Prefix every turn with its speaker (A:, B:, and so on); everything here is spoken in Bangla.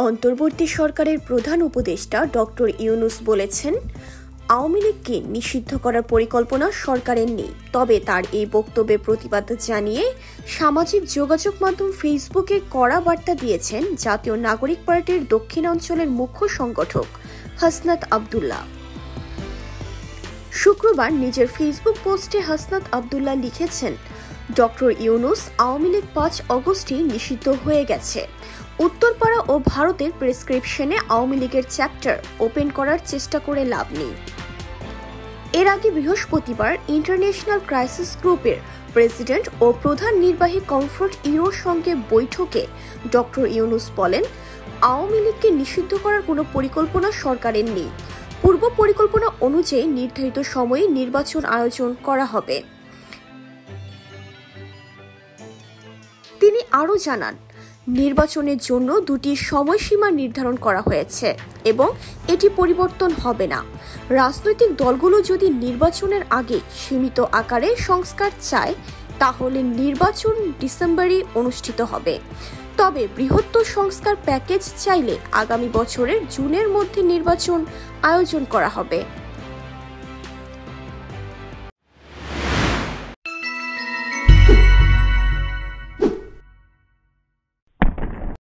A: অন্তর্বর্তী সরকারের প্রধান উপদেষ্টা ডক্টর ইউনূস বলেছেন, আওয়ামী লীগকে নিষিদ্ধ করার পরিকল্পনা সরকারের নেই। তবে তার এই বক্তব্যের প্রতিবাদ জানিয়ে সামাজিক যোগাযোগ মাধ্যম ফেসবুকে কড়া বার্তা দিয়েছেন জাতীয় নাগরিক পার্টির দক্ষিণাঞ্চলের মুখ্য সংগঠক হাসনাত আব্দুল্লাহ। শুক্রবার নিজের ফেসবুক পোস্টে হাসনাত আব্দুল্লাহ লিখেছেন, ডক্টর ইউনূস, আওয়ামী লীগ 5 আগস্টই নিষিদ্ধ হয়ে গেছে। উত্তরপাড়া ও ভারতের প্রেসক্রিপশনে আওয়ামী লীগের চ্যাপ্টার ওপেন করার চেষ্টা করে লাভ নেই। এর আগে বৃহস্পতিবার ইন্টারন্যাশনাল ক্রাইসিস গ্রুপের প্রেসিডেন্ট ও প্রধান নির্বাহী কমফোর্ট ইউরোর সঙ্গে বৈঠকে ডক্টর ইউনূস বলেন, আওয়ামী লীগকে নিষিদ্ধ করার কোনো পরিকল্পনা সরকারের নেই। পূর্ব পরিকল্পনা অনুযায়ী নির্ধারিত সময়ে নির্বাচন আয়োজন করা হবে। তিনি আরও জানান, নির্বাচনের জন্য 2টি সময়সীমা নির্ধারণ করা হয়েছে এবং এটি পরিবর্তন হবে না। রাজনৈতিক দলগুলো যদি নির্বাচনের আগে সীমিত আকারে সংস্কার চায়, তাহলে নির্বাচন ডিসেম্বরে অনুষ্ঠিত হবে। তবে বৃহত্তর সংস্কার প্যাকেজ চাইলে আগামী বছরের জুনের মধ্যে নির্বাচন আয়োজন করা হবে।